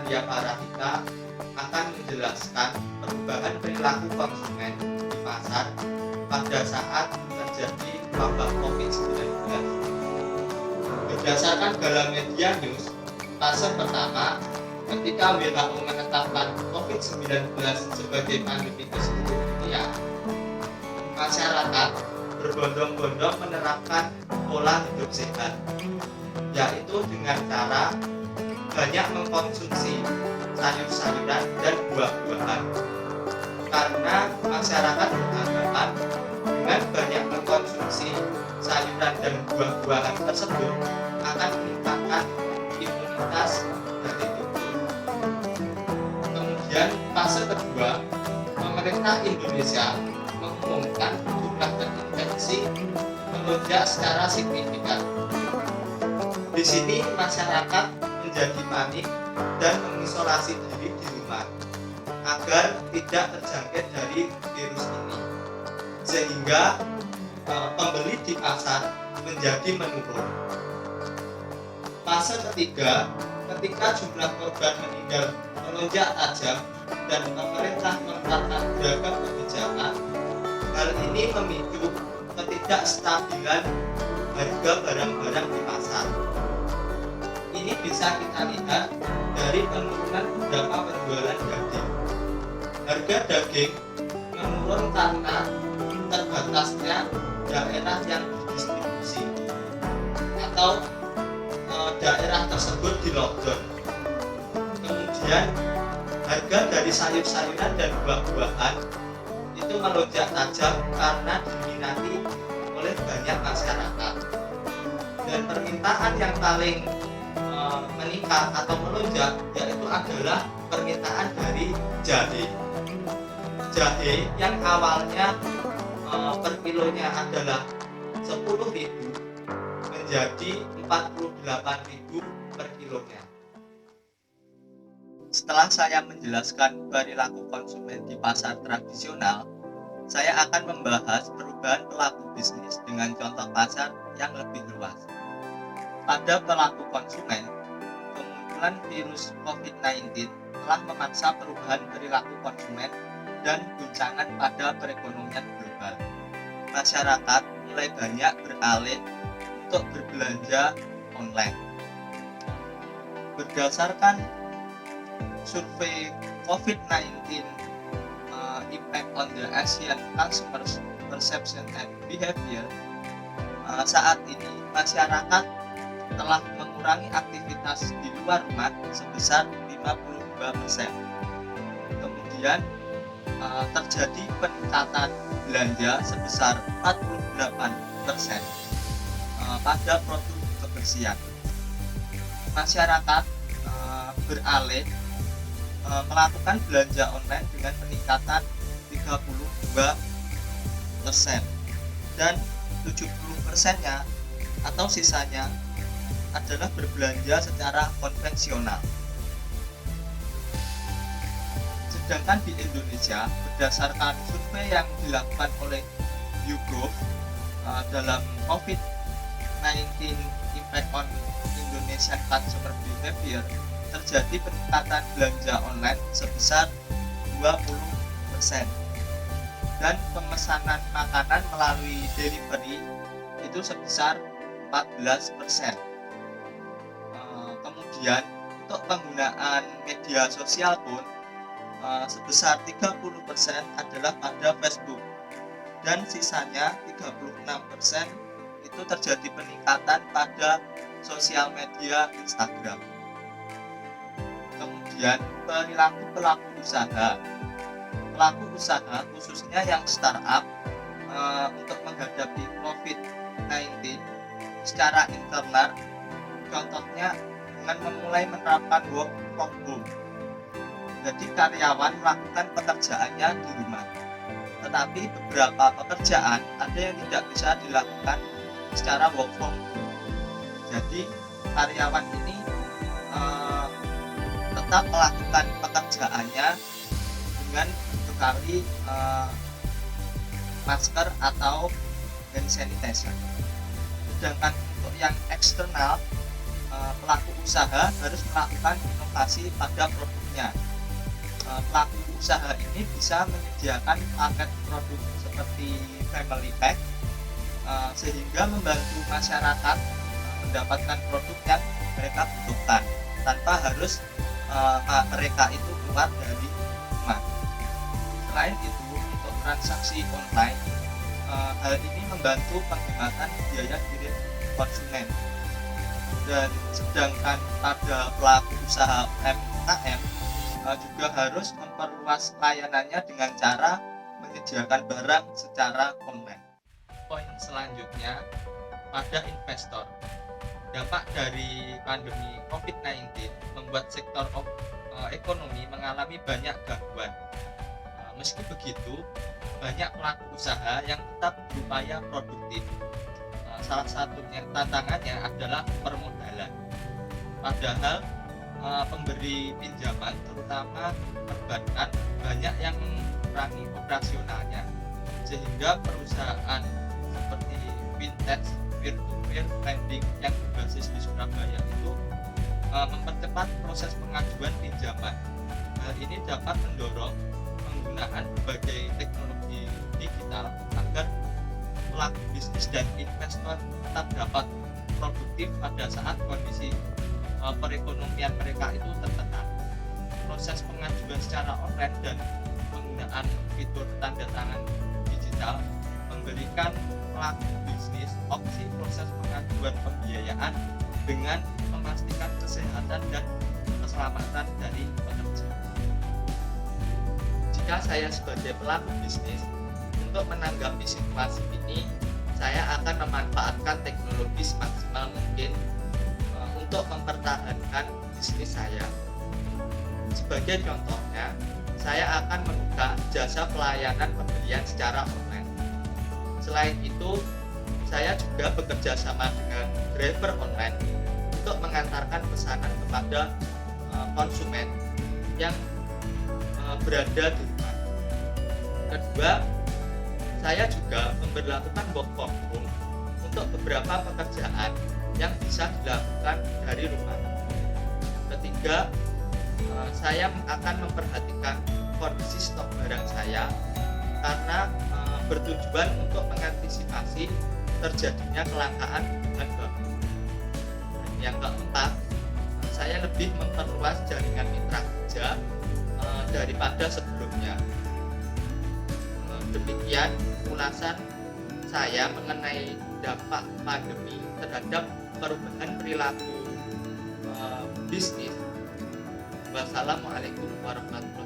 Nadia Parahita akan menjelaskan perubahan perilaku konsumen di pasar pada saat terjadi wabah COVID-19. Berdasarkan Galamedia News, fase pertama ketika WHO menetapkan COVID-19 sebagai pandemi ke seluruh dunia, masyarakat berbondong-bondong menerapkan pola hidup sehat, yaitu dengan cara banyak mengkonsumsi sayur-sayuran dan buah-buahan. Karena masyarakat beranggapan dengan banyak mengkonsumsi sayuran dan buah-buahan tersebut akan meningkatkan imunitas dari tubuh. Kemudian fase kedua, pemerintah Indonesia mengumumkan jumlah terinfeksi melonjak secara signifikan. Di sini masyarakat menjadi panik dan mengisolasi diri di rumah agar tidak terjangkit dari virus ini, sehingga pembeli di pasar menjadi menurun. Fase ketiga, ketika jumlah korban meninggal melonjak tajam dan pemerintah menetapkan beragam kebijakan, hal ini memicu ketidakstabilan harga barang-barang di pasar. Ini bisa kita lihat dari penurunan beberapa penjualan daging. Harga daging menurun karena terbatasnya daerah yang didistribusi atau daerah tersebut di lockdown. Kemudian harga dari sayur-sayuran dan buah-buahan itu melonjak tajam karena diminati oleh banyak masyarakat. Dan permintaan yang paling meningkat atau melonjak yaitu adalah permintaan dari jahe. Jahe yang awalnya per kilonya adalah 10.000 menjadi 48.000 per kilonya. Setelah saya menjelaskan perilaku konsumen di pasar tradisional, saya akan membahas perubahan pelaku bisnis dengan contoh pasar yang lebih luas. Pada pelaku konsumen, kemunculan virus COVID-19 telah memaksa perubahan perilaku konsumen dan guncangan pada perekonomian global. Masyarakat mulai banyak beralih untuk berbelanja online. Berdasarkan survei COVID-19 Impact on the Asian Consumers Perception and Behavior, saat ini masyarakat telah mengurangi aktivitas di luar rumah sebesar 52%. Kemudian terjadi peningkatan belanja sebesar 48% pada produk kebersihan. Masyarakat beralih melakukan belanja online dengan peningkatan 32% dan 70%-nya atau sisanya adalah berbelanja secara konvensional. Sedangkan di Indonesia, berdasarkan survei yang dilakukan oleh YouGov dalam COVID-19 Impact on Indonesian Consumer Behavior, terjadi peningkatan belanja online sebesar 20% dan pemesanan makanan melalui delivery itu sebesar 14%. Kemudian untuk penggunaan media sosial pun sebesar 30% adalah pada Facebook dan sisanya 36% itu terjadi peningkatan pada sosial media Instagram. Kemudian perilaku pelaku usaha. Pelaku usaha khususnya yang startup untuk menghadapi COVID-19 secara internal, contohnya dengan memulai menerapkan work from home. Jadi karyawan melakukan pekerjaannya di rumah. Tetapi beberapa pekerjaan ada yang tidak bisa dilakukan secara work from home. Jadi karyawan ini tetap melakukan pekerjaannya dengan membekali masker atau hand sanitizer. Sedangkan untuk yang eksternal pelaku usaha harus melakukan inovasi pada produknya. Pelaku usaha ini bisa menyediakan paket produk seperti family pack, sehingga membantu masyarakat mendapatkan produk yang mereka butuhkan tanpa harus mereka itu keluar dari rumah. Selain itu, untuk transaksi online, hal ini membantu penghematan biaya kirim konsumen. Dan sedangkan pada pelaku usaha UMKM juga harus memperluas layanannya dengan cara menyediakan barang secara online. Poin selanjutnya pada investor. Dampak dari pandemi COVID-19 membuat sektor ekonomi mengalami banyak gangguan. Meski begitu, banyak pelaku usaha yang tetap berupaya produktif. Salah satunya tantangannya adalah permodalan. Padahal pemberi pinjaman terutama perbankan banyak yang mengurangi operasionalnya, sehingga perusahaan seperti fintech, peer-to-peer lending yang berbasis di Surabaya itu mempercepat proses pengajuan pinjaman. Hal ini dapat mendorong penggunaan berbagai teknologi digital agar pelaku bisnis dan investor tetap dapat produktif pada saat kondisi perekonomian mereka itu tertekan. Proses pengajuan secara online dan penggunaan fitur tanda tangan digital memberikan pelaku bisnis opsi proses pengajuan pembiayaan dengan memastikan kesehatan dan keselamatan dari pekerja. Jika saya sebagai pelaku bisnis, untuk menanggapi situasi ini, saya akan memanfaatkan teknologi semaksimal mungkin untuk mempertahankan bisnis saya. Sebagai contohnya, saya akan membuka jasa pelayanan pembelian secara online. Selain itu, saya juga bekerja sama dengan driver online untuk mengantarkan pesanan kepada konsumen yang berada di rumah. Kedua, saya juga memberlakukan work from home untuk beberapa pekerjaan yang bisa dilakukan dari rumah. Ketiga, saya akan memperhatikan kondisi stok barang saya karena bertujuan untuk mengantisipasi terjadinya kelangkaan bahan baku. Yang keempat, saya lebih memperluas jaringan mitra kerja daripada sebelumnya. Demikian ulasan saya mengenai dampak pandemi terhadap perubahan perilaku bisnis. Wassalamualaikum warahmatullahi wabarakatuh.